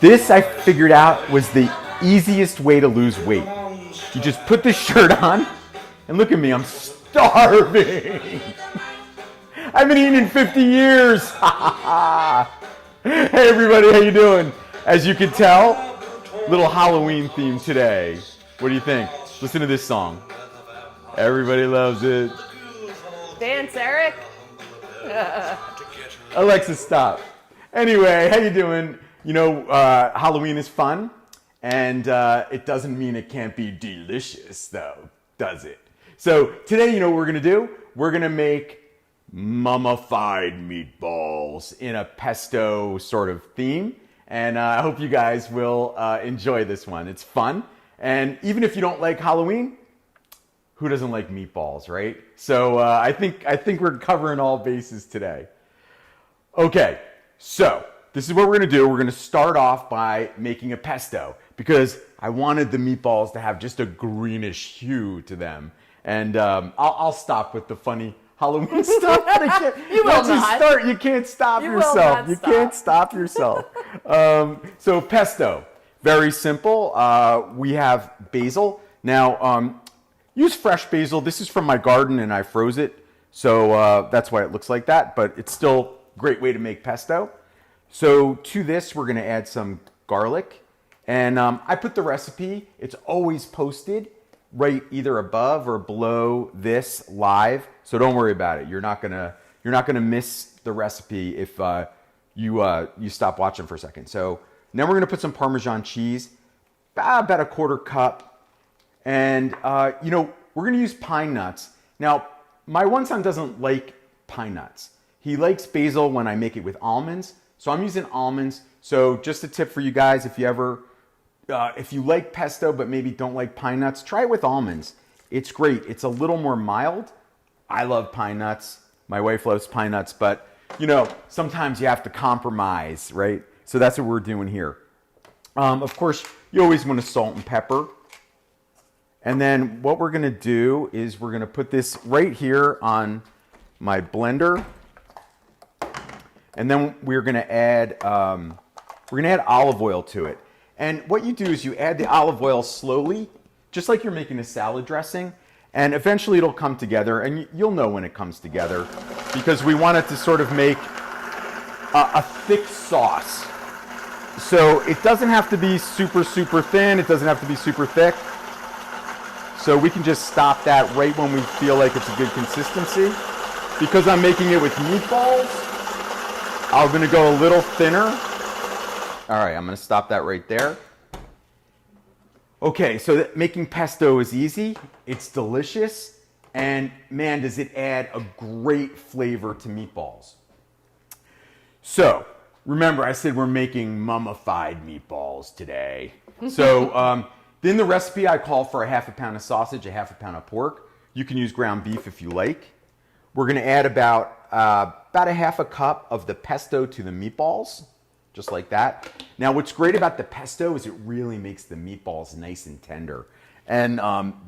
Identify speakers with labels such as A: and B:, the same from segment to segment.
A: This I figured out was the easiest way to lose weight. You just put this shirt on, and look at me, I'm starving. I haven't eaten in 50 years. Hey everybody, how you doing? As you can tell, little Halloween theme today. What do you think? Listen to this song. Everybody loves it.
B: Dance, Eric.
A: Alexa, stop. Anyway, how you doing? You know, Halloween is fun, and it doesn't mean it can't be delicious, though, does it? So today, you know what we're gonna do? We're gonna make mummified meatballs in a pesto sort of theme, and I hope you guys will enjoy this one. It's fun, and even if you don't like Halloween, who doesn't like meatballs, right? So I think we're covering all bases today. Okay, so this is what we're gonna do. We're gonna start off by making a pesto because I wanted the meatballs to have just a greenish hue to them. And I'll stop with the funny Halloween stuff.
B: You will not.
A: Start. You can't stop yourself. You can't stop yourself. So pesto, very simple. We have basil. Now, use fresh basil. This is from my garden and I froze it. So that's why it looks like that, but it's still a great way to make pesto. So to this, we're gonna add some garlic. And I put the recipe, it's always posted right either above or below this live. So don't worry about it. You're not gonna miss the recipe if you stop watching for a second. So now we're gonna put some Parmesan cheese, about a quarter cup. And you know, we're gonna use pine nuts. Now, my one son doesn't like pine nuts. He likes basil when I make it with almonds. So I'm using almonds. So just a tip for you guys, if you like pesto but maybe don't like pine nuts, try it with almonds. It's great. It's a little more mild. I love pine nuts. My wife loves pine nuts, but you know, sometimes you have to compromise, right? So that's what we're doing here. Of course, you always want to salt and pepper. And then what we're gonna do is we're gonna put this right here on my blender. And then we're gonna add olive oil to it. And what you do is you add the olive oil slowly, just like you're making a salad dressing, and eventually it'll come together, and you'll know when it comes together, because we want it to sort of make a thick sauce. So it doesn't have to be super, super thin, it doesn't have to be super thick. So we can just stop that right when we feel like it's a good consistency. Because I'm making it with meatballs, I'm gonna go a little thinner. All right, I'm gonna stop that right there. Okay, so making pesto is easy, it's delicious, and man, does it add a great flavor to meatballs. So, remember I said we're making mummified meatballs today. So, in the recipe I call for a half a pound of sausage, a half a pound of pork. You can use ground beef if you like. We're gonna add about a half a cup of the pesto to the meatballs, just like that. Now, what's great about the pesto is it really makes the meatballs nice and tender. And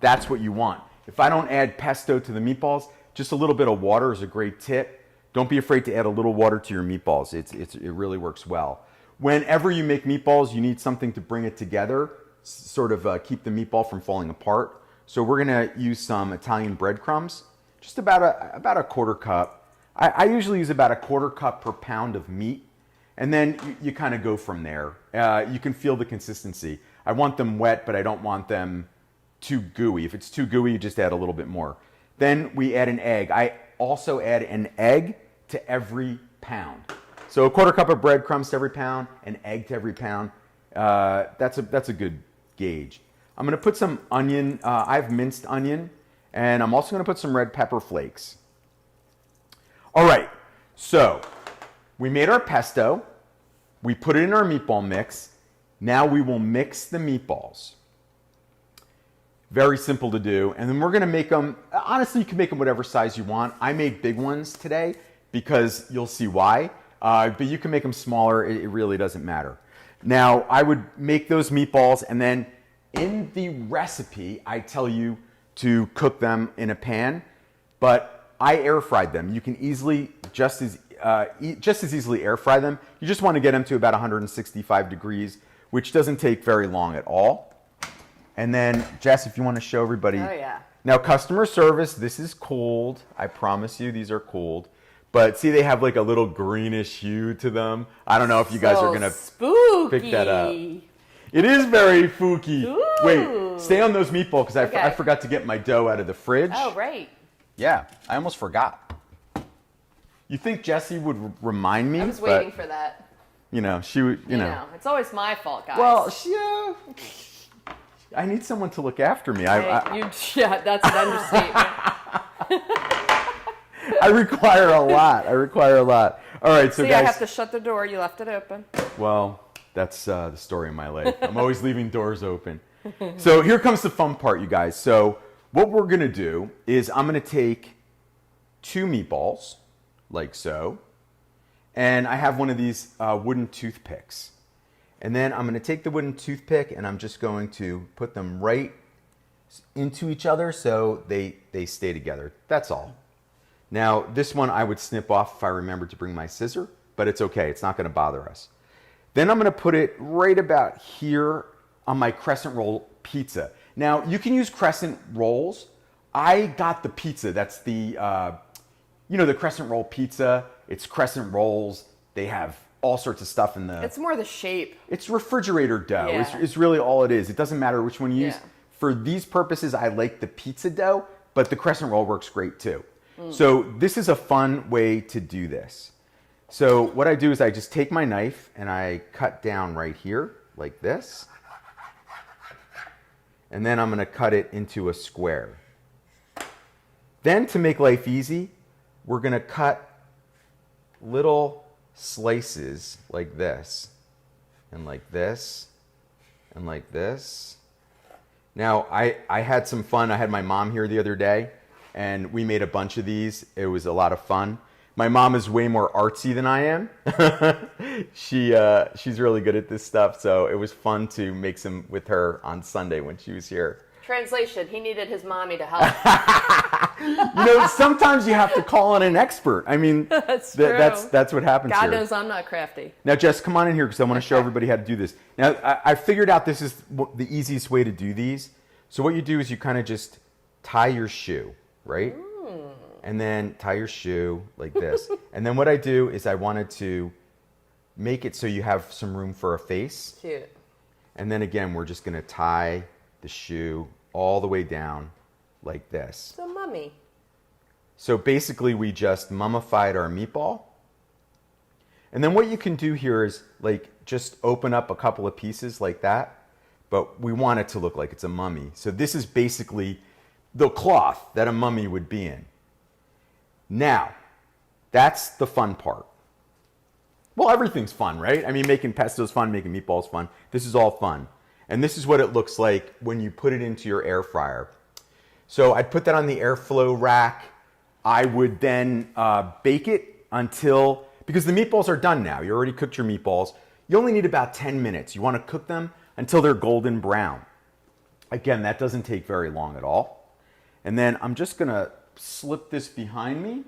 A: that's what you want. If I don't add pesto to the meatballs, just a little bit of water is a great tip. Don't be afraid to add a little water to your meatballs. It really works well. Whenever you make meatballs, you need something to bring it together, sort of keep the meatball from falling apart. So we're gonna use some Italian breadcrumbs, just about a quarter cup. I usually use about a quarter cup per pound of meat. And then you kind of go from there. You can feel the consistency. I want them wet, but I don't want them too gooey. If it's too gooey, you just add a little bit more. Then we add an egg. I also add an egg to every pound. So a quarter cup of breadcrumbs to every pound, an egg to every pound. That's a good gauge. I'm gonna put some onion. I have minced onion, and I'm also gonna put some red pepper flakes. All right, so we made our pesto, we put it in our meatball mix. Now we will mix the meatballs. Very simple to do. And then we're gonna make them, honestly, you can make them whatever size you want. I made big ones today because you'll see why. But you can make them smaller, it really doesn't matter. Now, I would make those meatballs, and then in the recipe, I tell you to cook them in a pan, but I air fried them. You can easily just as just as easily air fry them. You just want to get them to about 165 degrees, which doesn't take very long at all. And then, Jess, if you want to show everybody.
B: Oh, yeah.
A: Now, customer service, this is cooled. I promise you these are cooled. But see, they have like a little greenish hue to them. I don't know if you guys are going to pick that up. It is very spooky.
B: Ooh.
A: Wait, stay on those meatballs because I forgot to get my dough out of the fridge.
B: Oh, right.
A: Yeah, I almost forgot. You think Jessie would remind me?
B: I was waiting for that.
A: You know, she would, you know.
B: It's always my fault, guys.
A: Well, I need someone to look after me.
B: Yeah, that's an understatement.
A: I require a lot. All right, so
B: See,
A: guys.
B: I have to shut the door. You left it open.
A: Well, that's the story of my life. I'm always leaving doors open. So here comes the fun part, you guys. So what we're going to do is I'm going to take 2 meatballs, like so, and I have one of these wooden toothpicks. And then I'm going to take the wooden toothpick and I'm just going to put them right into each other so they stay together. That's all. Now, this one I would snip off if I remembered to bring my scissor, but it's okay. It's not going to bother us. Then I'm going to put it right about here on my crescent roll pizza. Now, you can use crescent rolls. I got the pizza. That's the, the crescent roll pizza. It's crescent rolls. They have all sorts of stuff in the...
B: It's more the shape.
A: It's refrigerator dough.
B: Yeah.
A: It's really all it is. It doesn't matter which one you use.
B: Yeah.
A: For these purposes, I like the pizza dough, but the crescent roll works great too. So this is a fun way to do this. So what I do is I just take my knife and I cut down right here like this. And then I'm going to cut it into a square. Then to make life easy, we're going to cut little slices like this and like this and like this. Now I had some fun. I had my mom here the other day and we made a bunch of these. It was a lot of fun. My mom is way more artsy than I am. She's really good at this stuff, so it was fun to make some with her on Sunday when she was here.
B: Translation, he needed his mommy to help.
A: Sometimes you have to call on an expert. I mean,
B: that's true.
A: That's what happens
B: God
A: here.
B: knows I'm not crafty.
A: Now, Jess, come on in here because I want to show everybody how to do this. Now, I figured out this is the easiest way to do these. So what you do is you kind of just tie your shoe, right? And then tie your shoe like this. And then what I do is I wanted to make it so you have some room for a face.
B: Cute.
A: And then again, we're just going to tie the shoe all the way down like this.
B: So mummy.
A: So basically we just mummified our meatball. And then what you can do here is like just open up a couple of pieces like that. But we want it to look like it's a mummy. So this is basically the cloth that a mummy would be in. Now, that's the fun part. Well, everything's fun, right? I mean, making pesto's fun, making meatballs fun. This is all fun. And this is what it looks like when you put it into your air fryer. So I'd put that on the airflow rack. I would then bake it until, because the meatballs are done now. You already cooked your meatballs. You only need about 10 minutes. You want to cook them until they're golden brown. Again, that doesn't take very long at all. And then I'm just going to slip this behind me.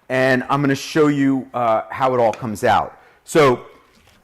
A: And I'm going to show you how it all comes out. So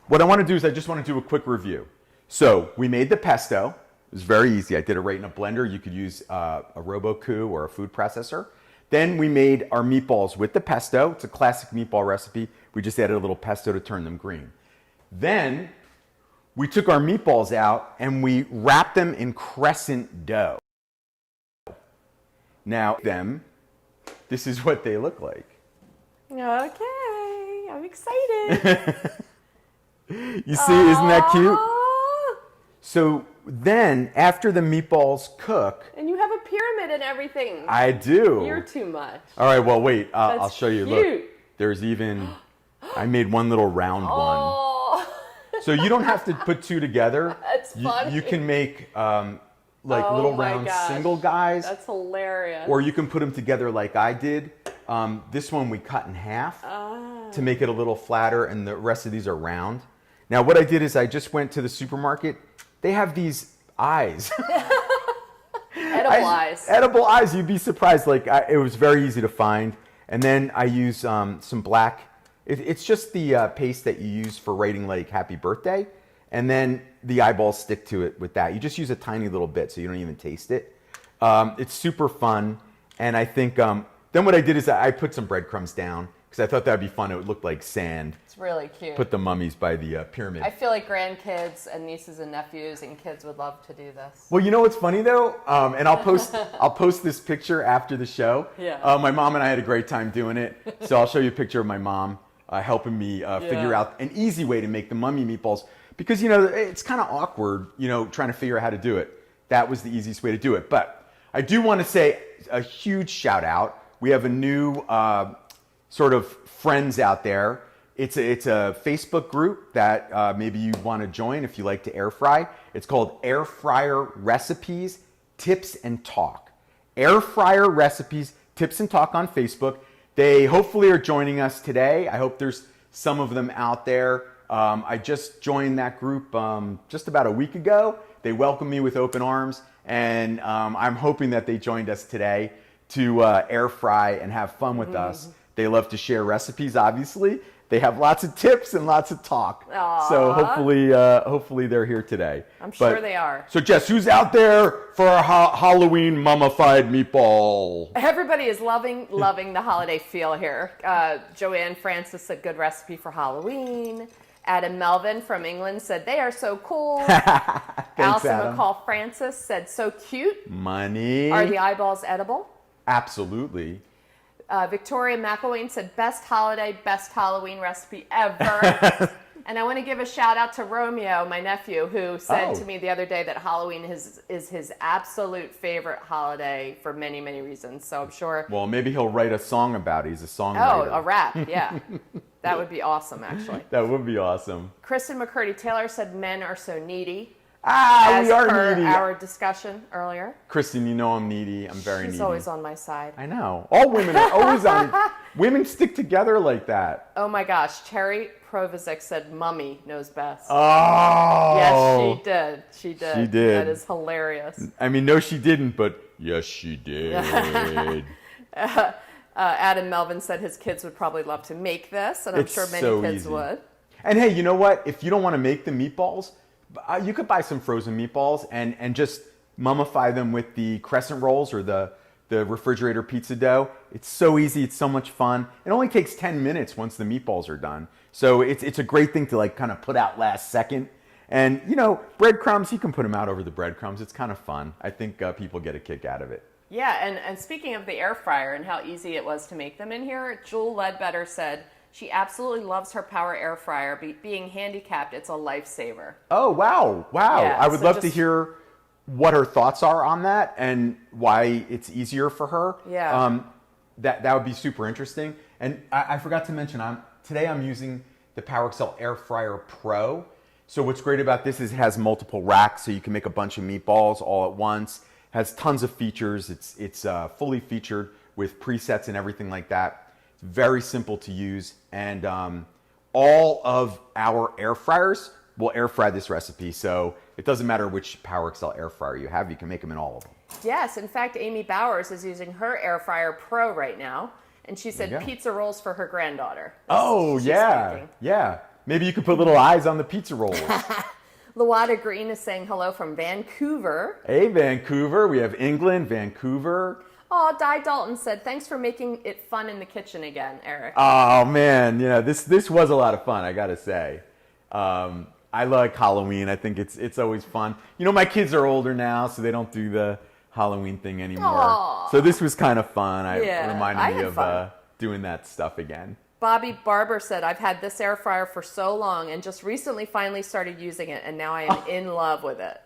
A: what I want to do is I just want to do a quick review. So we made the pesto. It was very easy. I did it right in a blender. You could use a Robocoo or a food processor. Then we made our meatballs with the pesto. It's a classic meatball recipe. We just added a little pesto to turn them green. Then we took our meatballs out and we wrapped them in crescent dough. Now, this is what they look like.
B: Okay, I'm excited.
A: You see, isn't that cute? So then, after the meatballs cook... And
B: you have a pyramid and everything.
A: I do.
B: You're too much.
A: All right, well, wait. I'll show you.
B: Cute.
A: Look, there's even... I made one little round one. So you don't have to put two together.
B: That's funny.
A: You can make little round single guys.
B: That's hilarious.
A: Or you can put them together like I did. This one we cut in half to make it a little flatter, and the rest of these are round. Now what I did is I just went to the supermarket. They have these eyes.
B: Edible eyes.
A: Edible eyes. You'd be surprised. It was very easy to find. And then I use some black. It's just the paste that you use for writing like happy birthday. And then the eyeballs stick to it with that. You just use a tiny little bit so you don't even taste it. It's super fun. And I think then what I did is I put some breadcrumbs down because I thought that would be fun. It would look like sand.
B: It's really cute.
A: Put the mummies by the pyramid.
B: I feel like grandkids and nieces and nephews and kids would love to do this.
A: Well, you know what's funny though, and I'll post this picture after the show.
B: Yeah.
A: My mom and I had a great time doing it, so I'll show you a picture of my mom helping me figure out an easy way to make the mummy meatballs because it's kind of awkward, trying to figure out how to do it. That was the easiest way to do it. But I do want to say a huge shout out. We have a new sort of friends out there. It's a Facebook group that maybe you want to join if you like to air fry. It's called Air Fryer Recipes, Tips and Talk. Air Fryer Recipes, Tips and Talk on Facebook. They hopefully are joining us today. I hope there's some of them out there. I just joined that group just about a week ago. They welcomed me with open arms, and I'm hoping that they joined us today to air fry and have fun with us. They love to share recipes, obviously. They have lots of tips and lots of talk.
B: Aww.
A: So hopefully they're here today.
B: I'm sure they are.
A: So Jess, who's out there for a Halloween mummified meatball?
B: Everybody is loving the holiday feel here. Joanne Francis said, good recipe for Halloween. Adam Melvin from England said, they are so cool. Allison
A: Adam.
B: McCall Francis said, so cute.
A: Money.
B: Are the eyeballs edible?
A: Absolutely.
B: Victoria McElwain said, best holiday, best Halloween recipe ever. And I want to give a shout out to Romeo, my nephew, who said to me the other day that Halloween is his absolute favorite holiday for many, many reasons. So I'm sure.
A: Well, maybe he'll write a song about it. He's a songwriter.
B: Oh, a rap, yeah. That would be awesome, actually.
A: That would be awesome.
B: Kristen McCurdy Taylor said men are so needy.
A: We
B: as
A: are
B: per
A: needy.
B: our discussion earlier.
A: Kristen, you know I'm needy. I'm very needy.
B: She's always on my side.
A: I know. All women are always on. Women stick together like that.
B: Oh my gosh. Cherry Provizic said Mummy knows best.
A: Oh.
B: Yes, she did. She did.
A: She did.
B: That is hilarious.
A: I mean, no, she didn't, but yes, she did.
B: Adam Melvin said his kids would probably love to make this, and I'm sure many
A: so
B: kids
A: easy.
B: would.
A: And hey, you know what? If you don't want to make the meatballs, you could buy some frozen meatballs and just mummify them with the crescent rolls or the refrigerator pizza dough. It's so easy. It's so much fun. It only takes 10 minutes once the meatballs are done. So it's a great thing to like kind of put out last second. And breadcrumbs, you can put them out over the breadcrumbs. It's kind of fun. I think people get a kick out of it.
B: Yeah, and speaking of the air fryer and how easy it was to make them in here, Jewel Ledbetter said she absolutely loves her Power Air Fryer. Being handicapped, it's a lifesaver.
A: Oh, wow.
B: Yeah,
A: I would
B: so
A: love to hear what her thoughts are on that and why it's easier for her.
B: Yeah.
A: That would be super interesting. And I forgot to mention, today I'm using the PowerXL Air Fryer Pro. So what's great about this is it has multiple racks, so you can make a bunch of meatballs all at once. Has tons of features. It's fully featured with presets and everything like that. It's very simple to use, and all of our air fryers will air fry this recipe. So it doesn't matter which PowerXL air fryer you have; you can make them in all of them.
B: Yes, in fact, Amy Bowers is using her Air Fryer Pro right now, and she said pizza rolls for her granddaughter.
A: Oh yeah, yeah. Maybe you could put little eyes on the pizza rolls.
B: Luada Green is saying hello from Vancouver.
A: Hey, Vancouver. We have England, Vancouver.
B: Oh, Di Dalton said, thanks for making it fun in the kitchen again, Eric.
A: Oh, man. This was a lot of fun, I got to say. I like Halloween. I think it's always fun. My kids are older now, so they don't do the Halloween thing anymore.
B: Aww.
A: So this was kind of fun. It
B: I
A: reminded me
B: had
A: of
B: fun.
A: Doing that stuff again.
B: Bobby Barber said, I've had this air fryer for so long and just recently finally started using it, and now I am in love with it.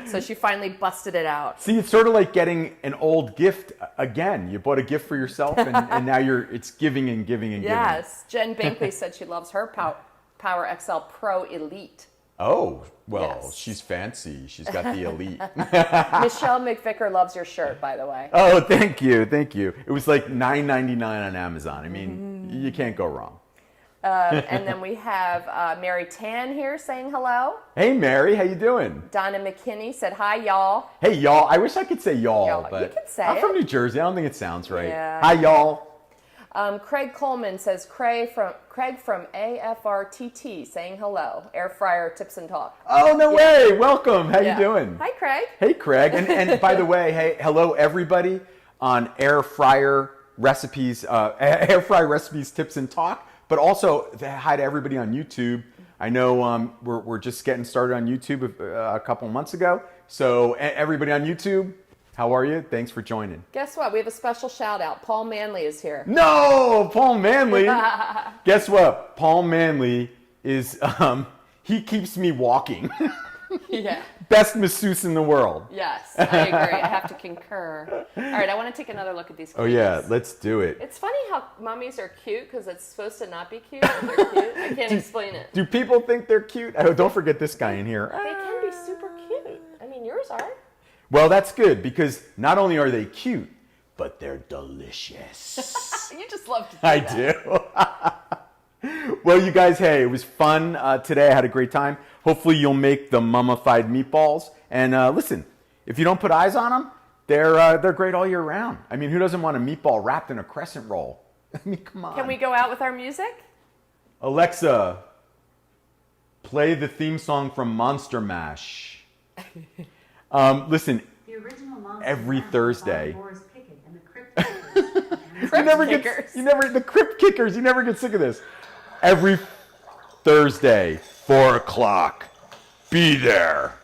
B: So she finally busted it out.
A: See, it's sort of like getting an old gift again. You bought a gift for yourself, and now it's giving and giving and giving.
B: Yes. Jen Bankley said she loves her PowerXL Pro Elite.
A: Oh, well,
B: Yes.
A: She's fancy. She's got the Elite.
B: Michelle McVicker loves your shirt, by the way.
A: Oh, thank you. It was like $9.99 on Amazon. I mean, you can't go wrong.
B: And then we have Mary Tan here saying hello.
A: Hey, Mary, how you doing?
B: Donna McKinney said, hi, y'all.
A: Hey, y'all. I wish I could say y'all,
B: Y'all.
A: but
B: You can say
A: I'm
B: it.
A: from New Jersey. I don't think it sounds right.
B: Yeah.
A: Hi, y'all.
B: Craig Coleman says, Craig from AFRTT saying hello. Air fryer tips and talk.
A: Oh, no way. Welcome. How you doing?
B: Hi, Craig.
A: Hey, Craig. And by the way, hey, hello, everybody on Air Fryer Recipes, Air Fryer Recipes Tips and Talk. But also, hi to everybody on YouTube. I know we're just getting started on YouTube a couple months ago. So everybody on YouTube, how are you? Thanks for joining.
B: Guess what? We have a special shout out. Paul Manley is here.
A: No, Paul Manley. Guess what? Paul Manley is, he keeps me walking.
B: Yeah.
A: Best masseuse in the world.
B: Yes, I agree. I have to concur. All right, I want to take another look at these cookies.
A: Oh, yeah, let's do it.
B: It's funny how mummies are cute because it's supposed to not be cute, but they're cute. I can't explain it.
A: Do people think they're cute? Oh, don't forget this guy in here.
B: They can be super cute. I mean, yours are.
A: Well, that's good because not only are they cute, but they're delicious.
B: You just love to do that.
A: I do. Well, you guys, hey, it was fun today. I had a great time. Hopefully you'll make the mummified meatballs. And listen, if you don't put eyes on them, they're great all year round. I mean, who doesn't want a meatball wrapped in a crescent roll? I mean, come on.
B: Can we go out with our music?
A: Alexa, play the theme song from Monster Mash. Listen,
C: The original Monster
A: every
C: Mash
A: Thursday.
C: by Boris Pickett and the Crypt Kickers.
A: The Crypt Kickers, you never get sick of this. Every Thursday, 4 o'clock, be there.